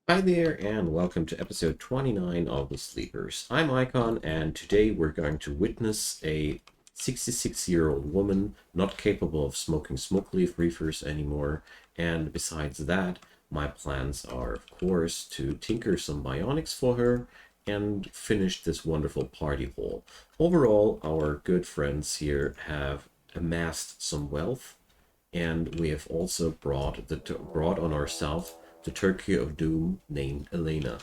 Hi there, and welcome to episode 29 of The Sleepers. I'm Icon, and today we're going to witness a 66-year-old woman not capable of smoking smoke leaf reefers anymore. And besides that, my plans are, of course, to tinker some bionics for her and finish this wonderful party hall. Overall, our good friends here have amassed some wealth, and we have also brought on ourselves the Turkey of Doom named Elena.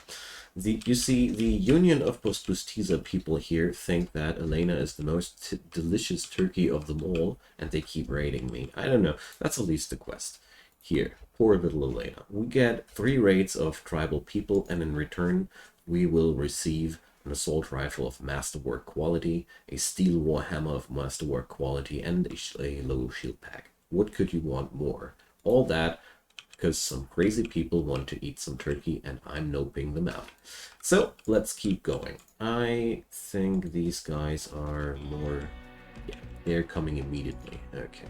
You see, the Union of Postbustiza people here think that Elena is the most delicious turkey of them all, and they keep raiding me. I don't know. That's at least the quest. Here, poor little Elena. We get 3 raids of tribal people, and in return, we will receive an assault rifle of masterwork quality, a steel warhammer of masterwork quality, and a low shield pack. What could you want more? All that because some crazy people want to eat some turkey and I'm noping them out. So let's keep going. I think these guys are more... Yeah, they're coming immediately. Okay.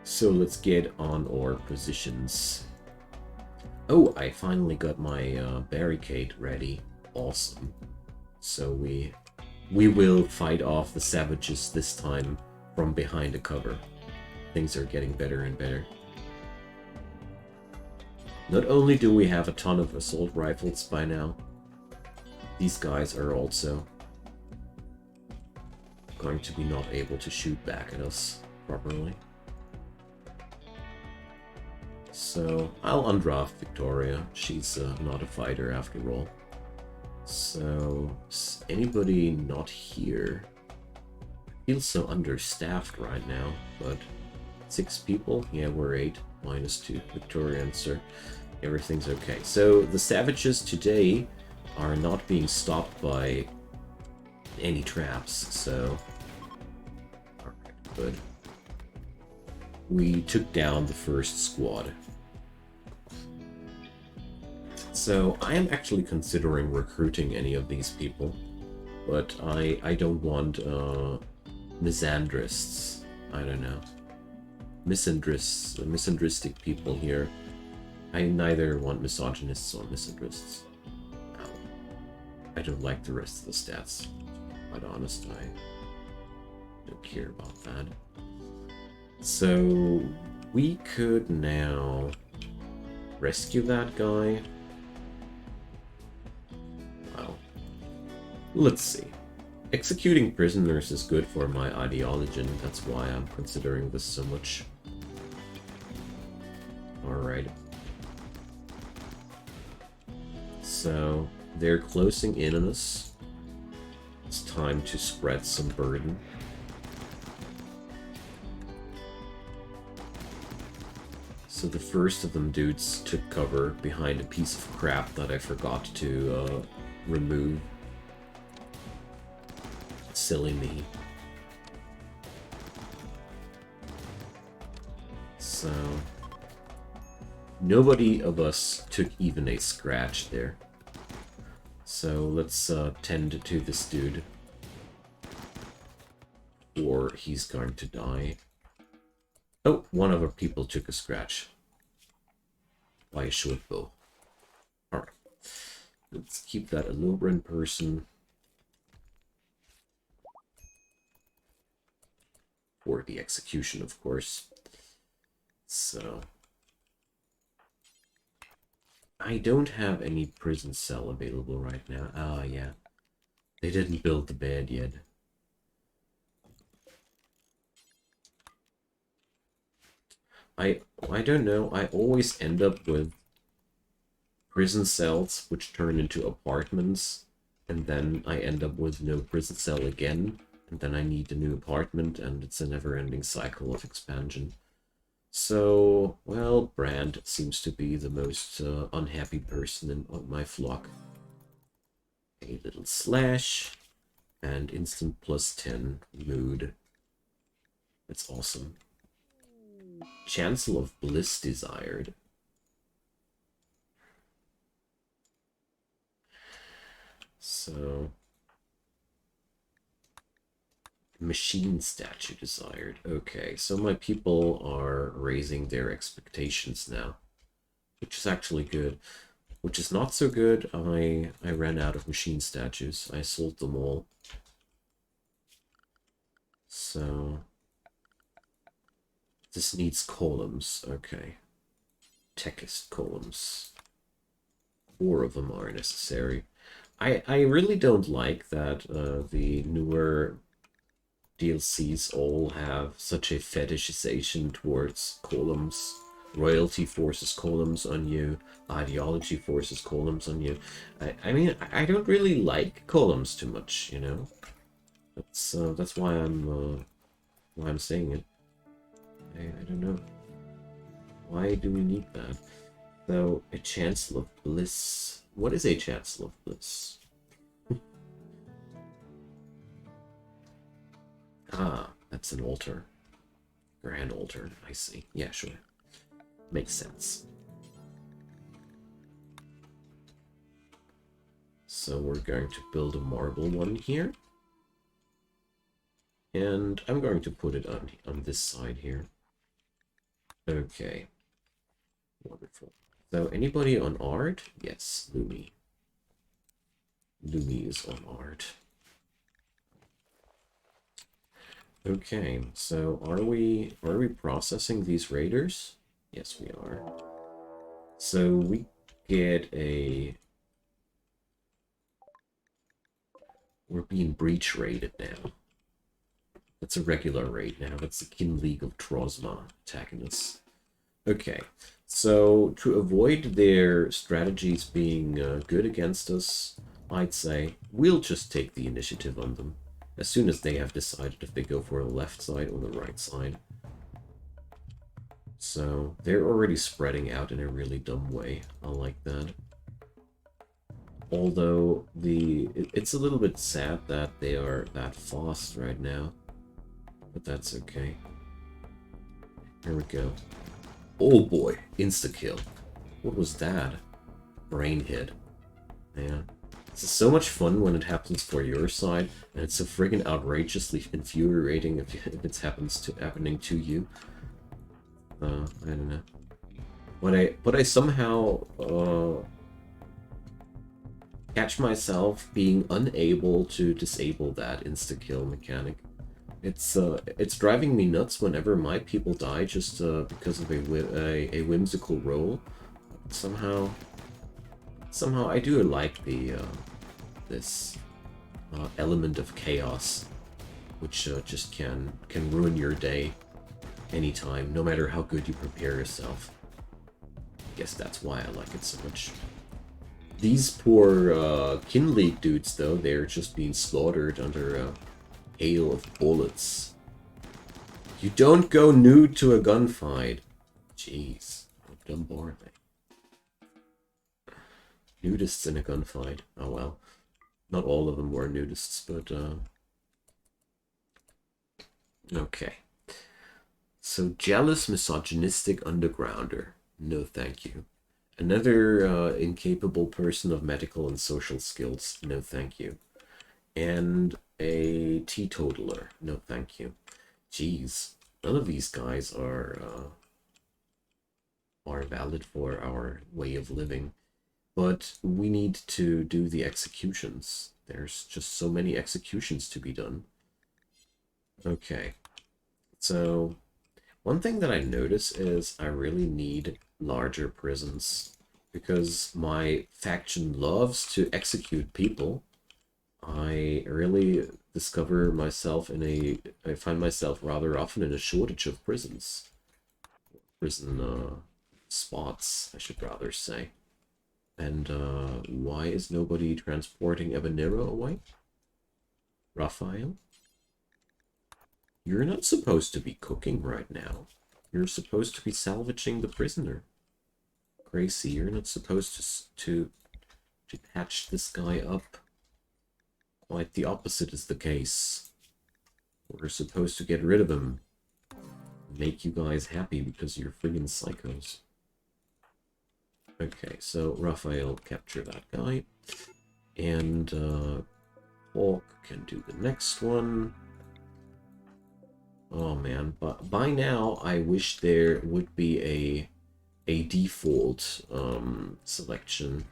So let's get on our positions. Oh, I finally got my barricade ready. Awesome. So we will fight off the savages this time from behind a cover. Things are getting better and better. Not only do we have a ton of assault rifles by now, these guys are also going to be not able to shoot back at us properly. So I'll undraft Victoria. She's not a fighter after all. So anybody not here? I feel so understaffed right now, but 6 people? Yeah, we're 8. -2. Victoria, sir. Everything's okay. So the savages today are not being stopped by any traps, so... Alright, good. We took down the first squad. So I am actually considering recruiting any of these people, but I don't want misandrists. I don't know. Misandristic people here. I neither want misogynists or misandrists. No. I don't like the rest of the stats. To be quite honest, I don't care about that. So we could now rescue that guy. Well, let's see. Executing prisoners is good for my Idioligion. That's why I'm considering this so much. Alright. So, they're closing in on us. It's time to spread some burden. So the first of them dudes took cover behind a piece of crap that I forgot to remove. Silly me. So... nobody of us took even a scratch there. So let's tend to this dude. Or he's going to die. Oh, one of our people took a scratch. By a short bow. Alright. Let's keep that Allura in person. For the execution, of course. So... I don't have any prison cell available right now. Ah, yeah. They didn't build the bed yet. I don't know. I always end up with prison cells which turn into apartments, and then I end up with no prison cell again, and then I need a new apartment, and it's a never-ending cycle of expansion. So, well, Brand seems to be the most unhappy person in my flock. A little slash, and instant +10 mood. That's awesome. Chancel of Bliss desired. So... Machine statue desired. Okay, so my people are raising their expectations now, which is actually good. Which is not so good. I ran out of machine statues. I sold them all. So this needs columns. Okay. Techist columns. 4 of them are necessary. I really don't like that the newer DLCs all have such a fetishization towards columns. Royalty forces columns on you. Ideology forces columns on you. I mean, I don't really like columns too much, you know. That's why I'm saying it. I don't know. Why do we need that? So, a Chancellor of Bliss. What is a Chancellor of Bliss? Ah, that's an altar. Grand altar, I see. Yeah, sure. Makes sense. So we're going to build a marble one here. And I'm going to put it on this side here. Okay. Wonderful. So anybody on art? Yes, Lumi. Lumi is on art. Okay, so are we processing these raiders? Yes, we are. So we get a... We're being breach raided now. That's a regular raid now. That's the Kin League of Trozma attacking us. Okay, so to avoid their strategies being good against us, I'd say we'll just take the initiative on them as soon as they have decided if they go for the left side or the right side. So they're already spreading out in a really dumb way. I like that. Although it's a little bit sad that they are that fast right now, but that's okay. Here we go. Oh boy, insta-kill. What was that? Brain hit. Yeah. This is so much fun when it happens for your side, and it's so friggin' outrageously infuriating if it's happening to you. I don't know. But I somehow catch myself being unable to disable that insta-kill mechanic. It's driving me nuts whenever my people die just because of a whimsical roll. Somehow I do like the this element of chaos, which just can ruin your day anytime, no matter how good you prepare yourself. I guess that's why I like it so much. These poor Kin League dudes, though, they're just being slaughtered under a hail of bullets. You don't go nude to a gunfight. Jeez, how dumb are they? Nudists in a gunfight. Oh well. Not all of them were nudists, but okay. So, jealous, misogynistic undergrounder. No thank you. Another incapable person of medical and social skills. No thank you. And a teetotaler. No thank you. Jeez, none of these guys are valid for our way of living. But we need to do the executions. There's just so many executions to be done. Okay. So, one thing that I notice is I really need larger prisons. Because my faction loves to execute people. I really discover myself I find myself rather often in a shortage of prisons. Prison spots, I should rather say. And why is nobody transporting Ebanero away? Raphael? You're not supposed to be cooking right now. You're supposed to be salvaging the prisoner. Gracie, you're not supposed to patch this guy up. Quite the opposite is the case. We're supposed to get rid of him. Make you guys happy because you're friggin' psychos. Okay, so Raphael, capture that guy. And Hawk can do the next one. Oh man, but by now I wish there would be a default selection,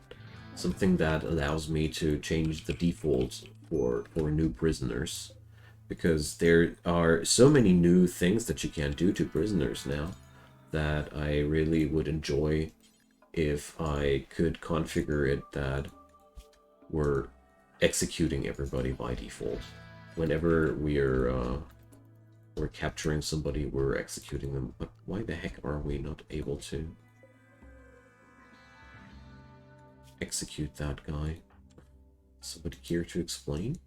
something that allows me to change the default for new prisoners, because there are so many new things that you can do to prisoners now that I really would enjoy if I could configure it that we're executing everybody by default. Whenever we're capturing somebody, we're executing them. But why the heck are we not able to execute that guy? Somebody care to explain?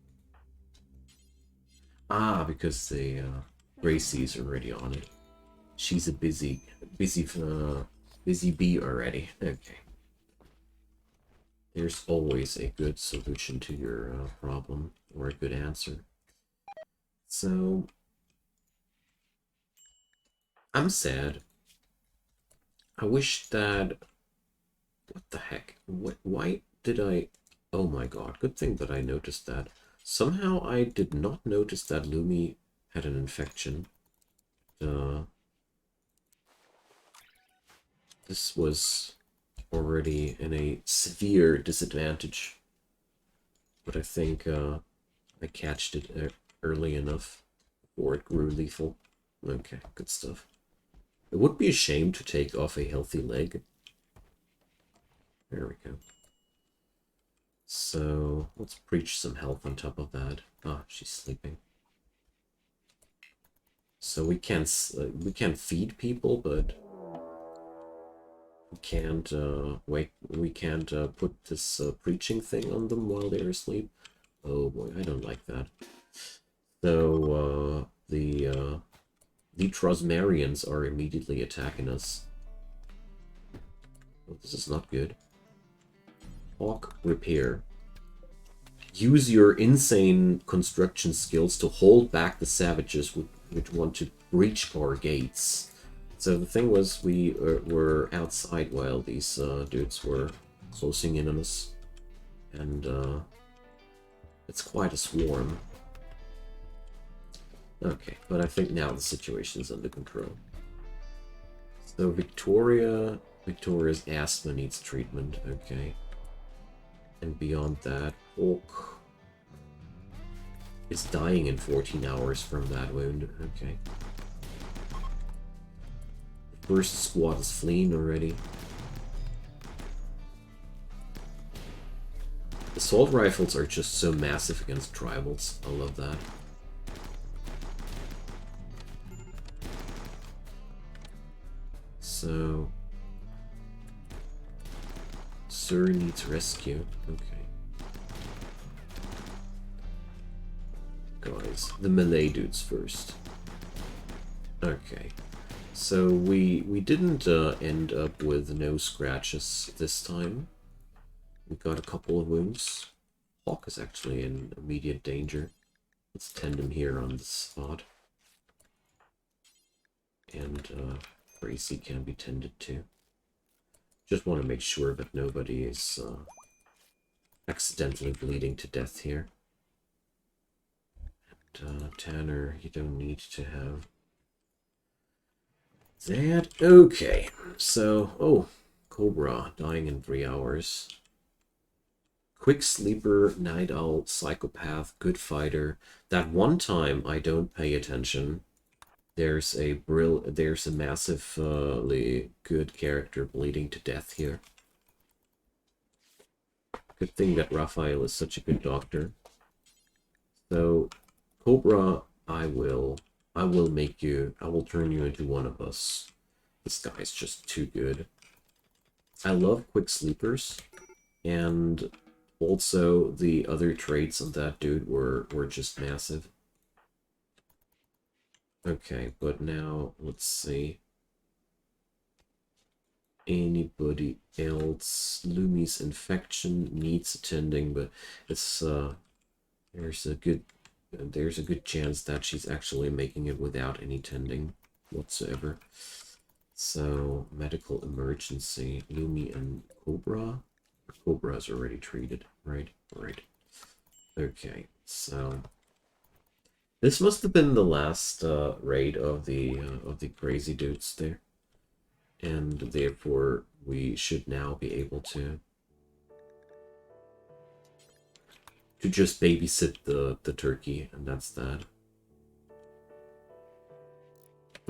Ah, because the Gracie's already on it. She's a busy bee already. Okay. There's always a good solution to your problem, or a good answer. So, I'm sad. I wish that... What the heck? Why did I... Oh my god, good thing that I noticed that. Somehow I did not notice that Lumi had an infection. This was already in a severe disadvantage. But I think I catched it early enough before it grew lethal. Okay, good stuff. It would be a shame to take off a healthy leg. There we go. So, let's preach some health on top of that. Ah, she's sleeping. So we can feed people, but we can't put this preaching thing on them while they're asleep. Oh boy, I don't like that. So the Trosmarians are immediately attacking us. Oh, this is not good. Hawk repair. Use your insane construction skills to hold back the savages which want to breach our gates. So the thing was, we were outside while these dudes were closing in on us. And it's quite a swarm. Okay, but I think now the situation is under control. So Victoria's asthma needs treatment, okay. And beyond that, Hawk is dying in 14 hours from that wound, okay. The first squad is fleeing already. Assault rifles are just so massive against tribals, I love that. So, Sir needs rescue. Okay. Guys, the melee dudes first. Okay. So we didn't end up with no scratches this time. We got a couple of wounds. Hawk is actually in immediate danger. Let's tend him here on the spot. And Gracie can be tended to. Just want to make sure that nobody is accidentally bleeding to death here. And Tanner, you don't need to have that. Okay, so, oh, Cobra dying in 3 hours. Quick sleeper, night owl, psychopath, good fighter. That one time I don't pay attention. There's a massively good character bleeding to death here. Good thing that Raphael is such a good doctor. So, Cobra, I will turn you into one of us. This guy's just too good. I love quick sleepers, and also the other traits of that dude were just massive. Okay, but now let's see. Anybody else? Lumi's infection needs attending, but it's there's a good chance that she's actually making it without any tending whatsoever. So medical emergency. Lumi and Cobra. Cobra's already treated, right? Right. Okay, so This must have been the last raid of the crazy dudes there, and therefore we should now be able to just babysit the turkey, and that's that.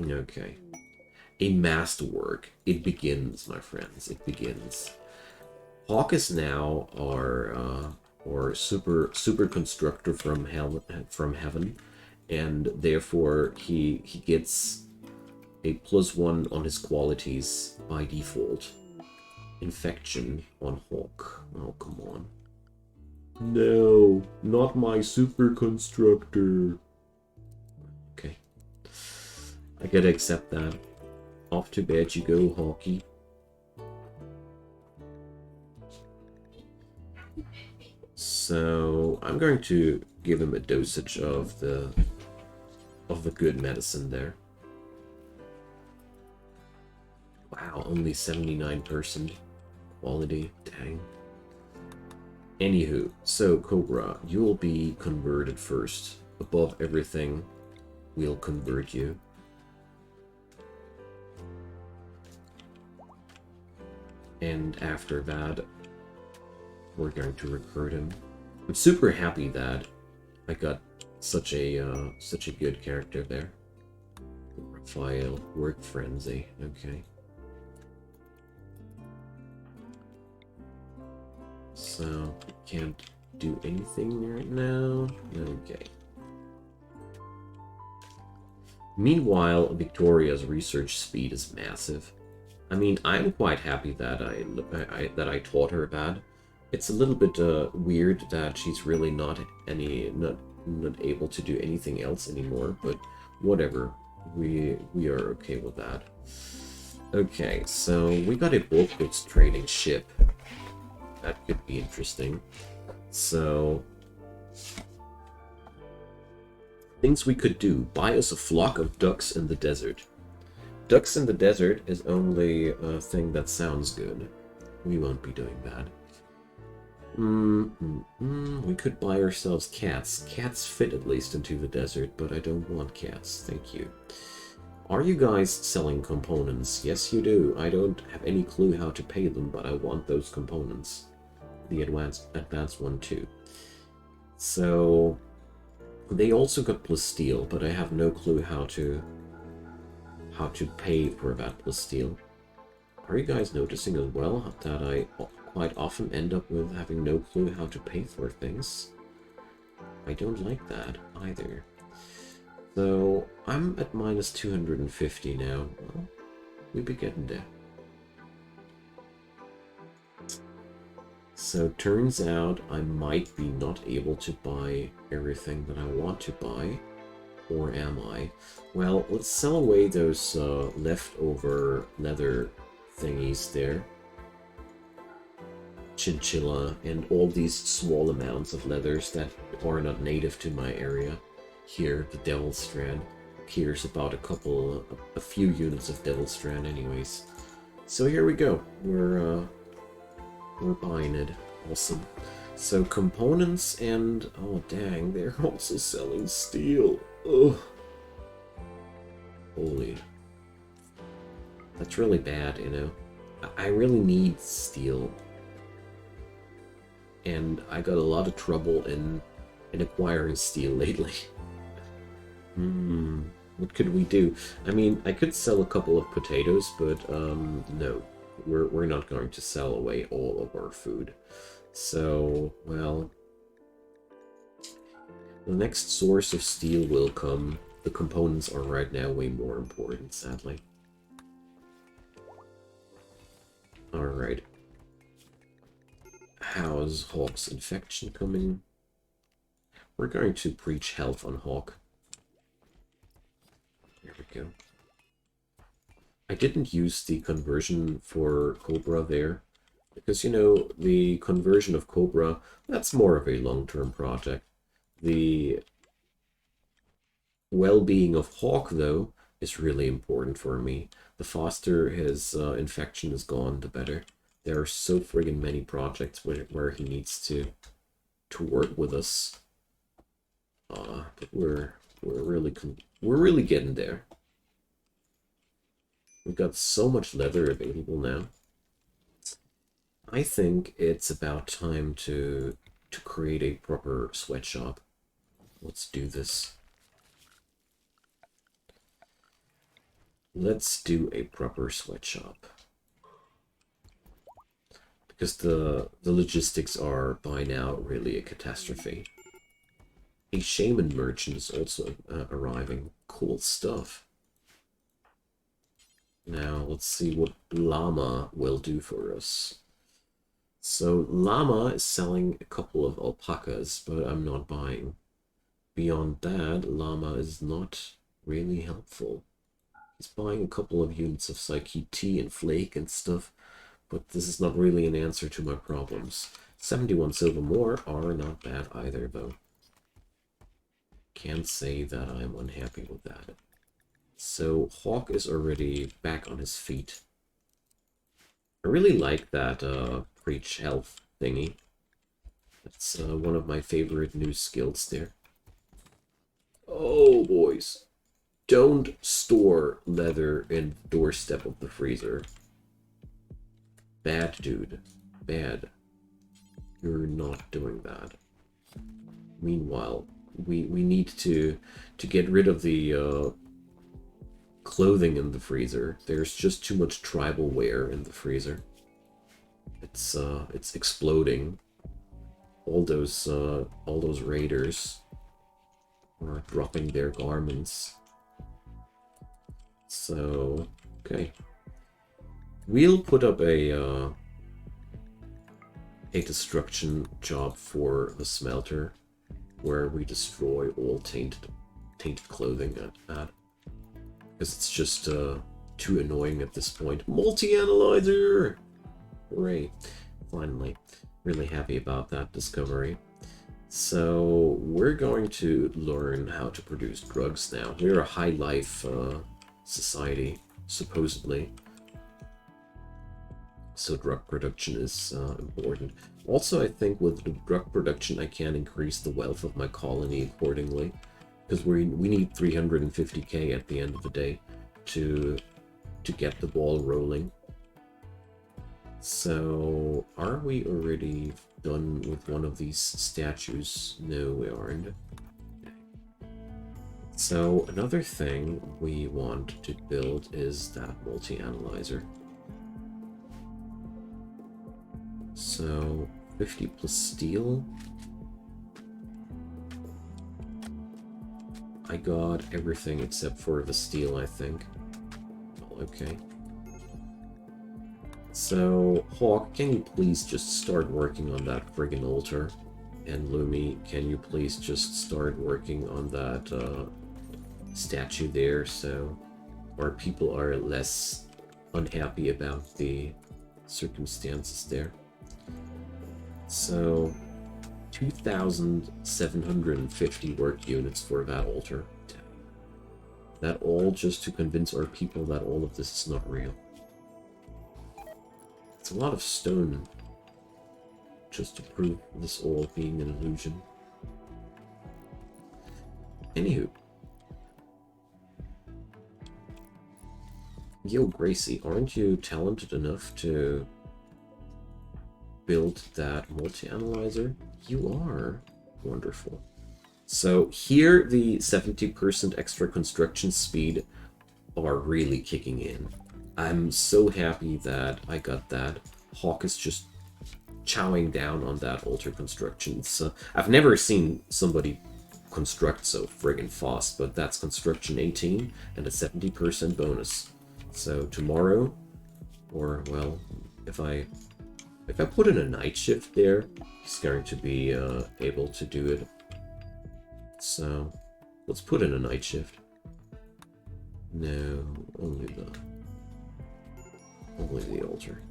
Okay. A masterwork. It begins, my friends. It begins. Hawk is now our super constructor from hell, from heaven, and therefore he gets a +1 on his qualities by default. Infection on Hawk. Oh, come on. No, not my super constructor. Okay. I gotta accept that. Off to bed you go, Hawky. So I'm going to give him a dosage of the good medicine there. Wow, only 79% quality. Dang. Anywho, so Cobra, you will be converted first. Above everything, we'll convert you. And after that, we're going to recruit him. I'm super happy that I got such a good character there. Raphael, work frenzy. Okay. So can't do anything right now. Okay. Meanwhile, Victoria's research speed is massive. I mean, I'm quite happy that I taught her that. It's a little bit weird that she's really not able to do anything else anymore, but whatever. We are okay with that. Okay, so we got a bulk goods trading ship. That could be interesting. So things we could do. Buy us a flock of ducks in the desert. Ducks in the desert is only a thing that sounds good. We won't be doing that. We could buy ourselves cats. Cats fit at least into the desert, but I don't want cats. Thank you. Are you guys selling components? Yes, you do. I don't have any clue how to pay them, but I want those components. The advanced one too. So they also got +steel, but I have no clue how to pay for that +steel. Are you guys noticing as well that I quite often end up with having no clue how to pay for things? I don't like that either. So I'm at -250 now. Well, we'll be getting there. So turns out I might be not able to buy everything that I want to buy. Or am I? Well, let's sell away those leftover leather thingies there. Chinchilla and all these small amounts of leathers that are not native to my area. Here, the Devil Strand. Here's about a few units of Devil Strand anyways. So here we go. We're buying it. Awesome. So components and... oh dang, they're also selling steel. Ugh. Holy. That's really bad, you know. I really need steel. And I got a lot of trouble in acquiring steel lately. What could we do? I mean, I could sell a couple of potatoes, but no. We're not going to sell away all of our food. So, well, the next source of steel will come. The components are right now way more important, sadly. Alright. How's Hawk's infection coming? We're going to preach health on Hawk. There we go. I didn't use the conversion for Cobra there. Because, you know, the conversion of Cobra, that's more of a long-term project. The well-being of Hawk, though, is really important for me. The faster his infection is gone, the better. There are so friggin' many projects where he needs to work with us. But we're we're really getting there. We've got so much leather available now. I think it's about time to create a proper sweatshop. Let's do this. Let's do a proper sweatshop. Because the logistics are by now really a catastrophe. A shaman merchant is also arriving. Cool stuff. Now let's see what llama will do for us. So llama is selling a couple of alpacas, but I'm not buying. Beyond that, llama is not really helpful. He's buying a couple of units of Psyche tea and flake and stuff, but this is not really an answer to my problems. 71 silver more are not bad either, though. Can't say that I'm unhappy with that. So Hawk is already back on his feet. I really like that Preach Health thingy. It's one of my favorite new skills there. Oh, boys. Don't store leather in the doorstep of the freezer. Bad, dude. Bad. You're not doing that. Meanwhile, we need to get rid of the clothing in the freezer. There's just too much tribal wear in the freezer. It's exploding. All those raiders are dropping their garments. So, okay. We'll put up a destruction job for the smelter, where we destroy all tainted clothing at because it's just too annoying at this point. Multi-analyzer! Hooray. Finally. Really happy about that discovery. So, we're going to learn how to produce drugs now. We're a high life society, supposedly. So drug production is important. Also, I think with the drug production, I can increase the wealth of my colony accordingly. Because we need 350k at the end of the day to get the ball rolling. So, are we already done with one of these statues? No, we aren't. So, another thing we want to build is that multi-analyzer. So, 50 plus steel. I got everything except for the steel, I think. Oh, okay. So, Hawk, can you please just start working on that friggin' altar? And Lumi, can you please just start working on that statue there, so our people are less unhappy about the circumstances there. So, 2,750 work units for that altar. That all just to convince our people that all of this is not real. It's a lot of stone just to prove this all being an illusion. Anywho. Yo, Gracie, aren't you talented enough to build that multi-analyzer? You are. Wonderful. So here the 70% extra construction speed are really kicking in. I'm so happy that I got that. Hawk is just chowing down on that altar construction. So I've never seen somebody construct so friggin' fast, but that's construction 18 and a 70% bonus. So tomorrow, or well, if I put in a night shift there, he's going to be able to do it. So let's put in a night shift. No, only the altar,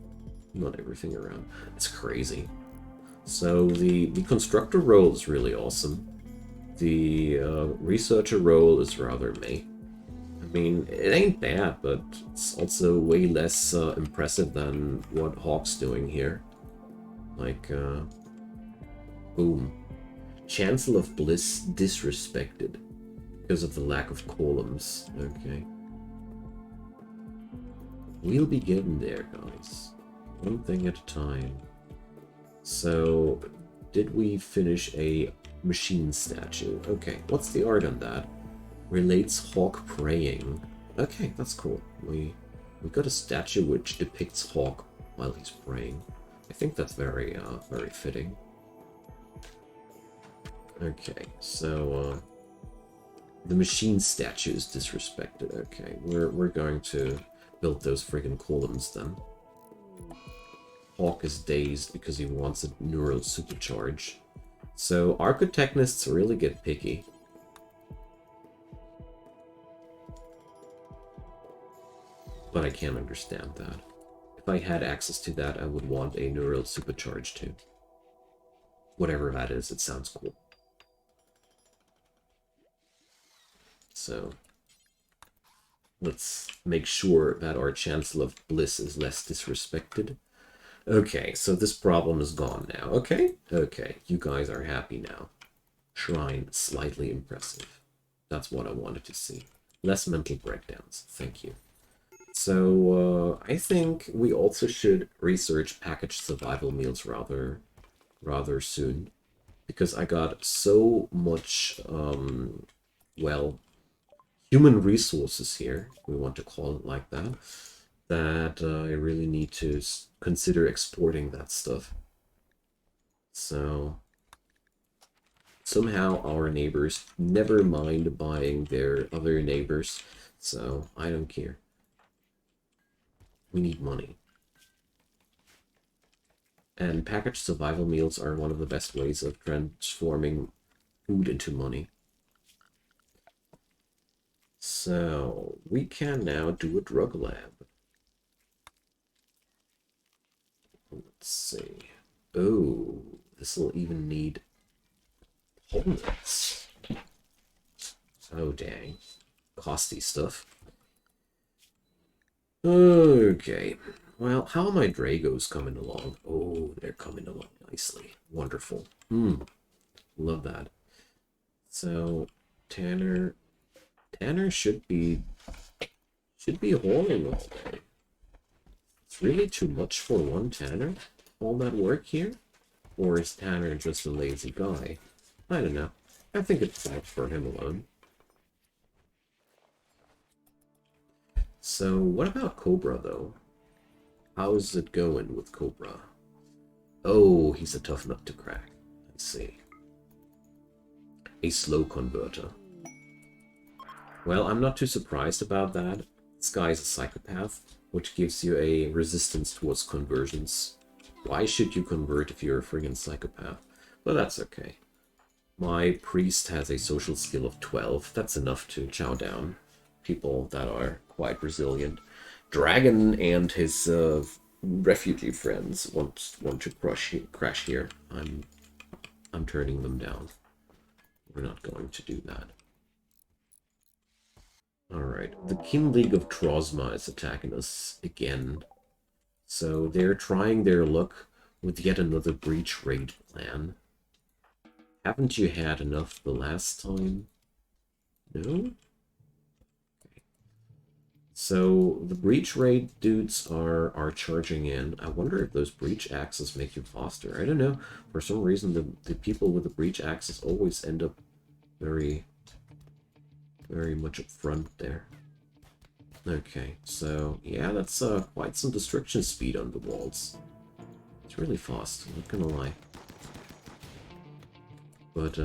not everything around. It's crazy. So the constructor role is really awesome. The researcher role is rather meh. I mean, it ain't bad, but it's also way less impressive than what Hawk's doing here. Like, boom. Chancellor of Bliss disrespected. Because of the lack of columns. Okay. We'll be getting there, guys. One thing at a time. So, did we finish a machine statue? Okay, what's the art on that? Relates Hawk praying. Okay, that's cool. We got a statue which depicts Hawk while he's praying. I think that's very very fitting. Okay, so the machine statue is disrespected. Okay, we're going to build those friggin' columns then. Hawk is dazed because he wants a neural supercharge. So architectnists really get picky. But I can't understand that. If I had access to that, I would want a neural supercharge too. Whatever that is, it sounds cool. So let's make sure that our Chancellor of Bliss is less disrespected. Okay, so this problem is gone now. Okay, you guys are happy now. Shrine, slightly impressive. That's what I wanted to see. Less mental breakdowns. Thank you. So, I think we also should research packaged survival meals rather soon. Because I got so much, well, human resources here, we want to call it like that, that I really need to consider exporting that stuff. So, somehow our neighbors never mind buying their other neighbors, so I don't care. We need money. And packaged survival meals are one of the best ways of transforming food into money. So, we can now do a drug lab. Let's see. Oh, this will even need homeless. Oh, dang. Costly stuff. Okay. Well, how are my Dragos coming along? Oh, they're coming along nicely. Wonderful. Love that. So, Tanner should be hauling all day. It's really too much for one Tanner? All that work here? Or is Tanner just a lazy guy? I don't know. I think it's bad for him alone. So, what about Cobra, though? How's it going with Cobra? Oh, he's a tough nut to crack. Let's see. A slow converter. Well, I'm not too surprised about that. This guy is a psychopath, which gives you a resistance towards conversions. Why should you convert if you're a friggin' psychopath? But that's okay. My priest has a social skill of 12. That's enough to chow down people that are quite resilient. Dragon and his refugee friends want to crash here. I'm turning them down. We're not going to do that. Alright, the Kin League of Trozma is attacking us again. So they're trying their luck with yet another breach raid plan. Haven't you had enough the last time? No? Okay. So the breach raid dudes are charging in. I wonder if those breach axes make you faster. I don't know. For some reason, the people with the breach axes always end up very much up front there. Okay, so yeah, that's quite some destruction speed on the walls. It's really fast, I'm not gonna lie. But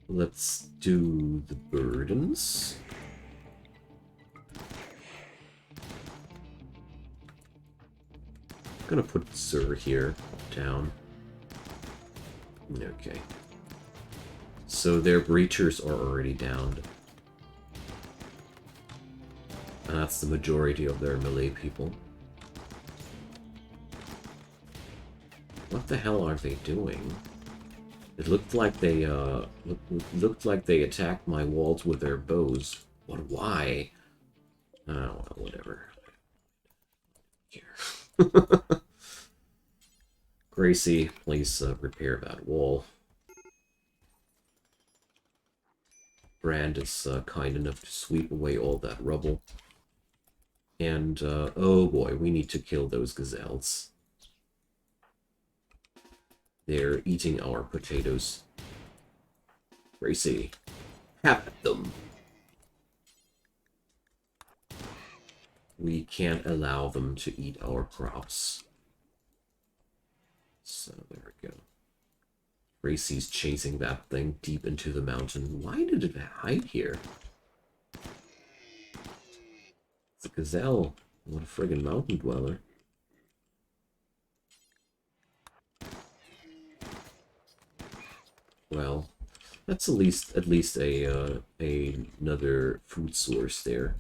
let's do the burdens. I'm gonna put Sir here down. Okay. So their breachers are already downed. And that's the majority of their melee people. What the hell are they doing? It looked like they attacked my walls with their bows. What? Why? Oh, well, whatever. Here. Gracie, please repair that wall. Brand is kind enough to sweep away all that rubble. And, oh boy, we need to kill those gazelles. They're eating our potatoes. Gracie, have at them. We can't allow them to eat our crops. So there we go. Gracie's chasing that thing deep into the mountain. Why did it hide here? It's a gazelle. What a friggin' mountain dweller. Well, that's at least a another food source there.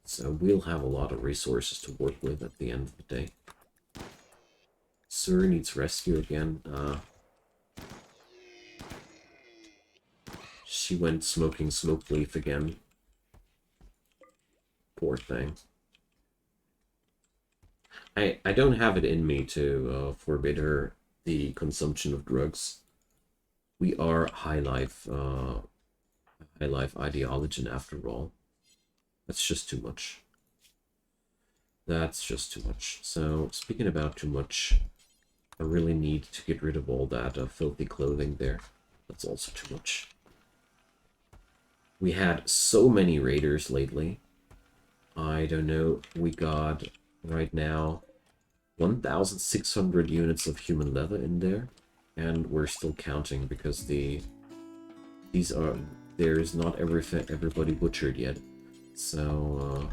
So we'll have a lot of resources to work with at the end of the day. Sir needs rescue again. She went smoking smoke leaf again. Poor thing. I don't have it in me to forbid her the consumption of drugs. We are high life Idioligion after all. That's just too much. That's just too much. So, speaking about too much, I really need to get rid of all that filthy clothing there. That's also too much. We had so many raiders lately. I don't know, we got right now 1,600 units of human leather in there. And we're still counting because there's not everybody butchered yet. So,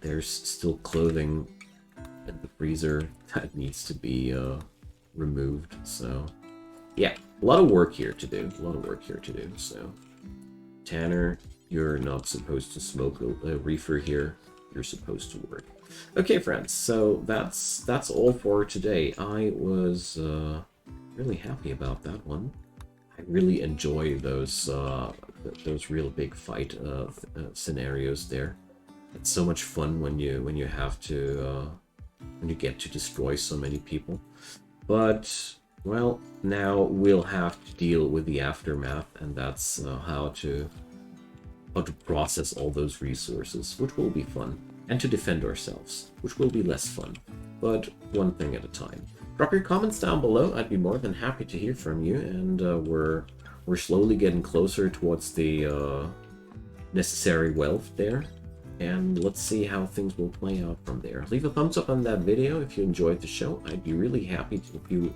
there's still clothing in the freezer that needs to be removed. So, yeah, a lot of work here to do. So, Tanner, you're not supposed to smoke a reefer here. You're supposed to work. Okay, friends. So that's all for today. I was really happy about that one. I really enjoy those real big fight scenarios there. It's so much fun when you have to when you get to destroy so many people. But well, now we'll have to deal with the aftermath, and that's how to process all those resources, which will be fun, and to defend ourselves, which will be less fun, but one thing at a time. Drop your comments down below. I'd be more than happy to hear from you, and we're slowly getting closer towards the necessary wealth there, and let's see how things will play out from there. Leave a thumbs up on that video if you enjoyed the show. I'd be really happy if you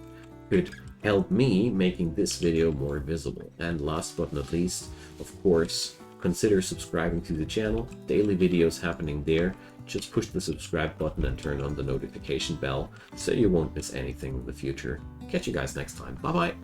could help me making this video more visible. And last but not least, of course, consider subscribing to the channel. Daily videos happening there. Just push the subscribe button and turn on the notification bell so you won't miss anything in the future. Catch you guys next time. Bye bye.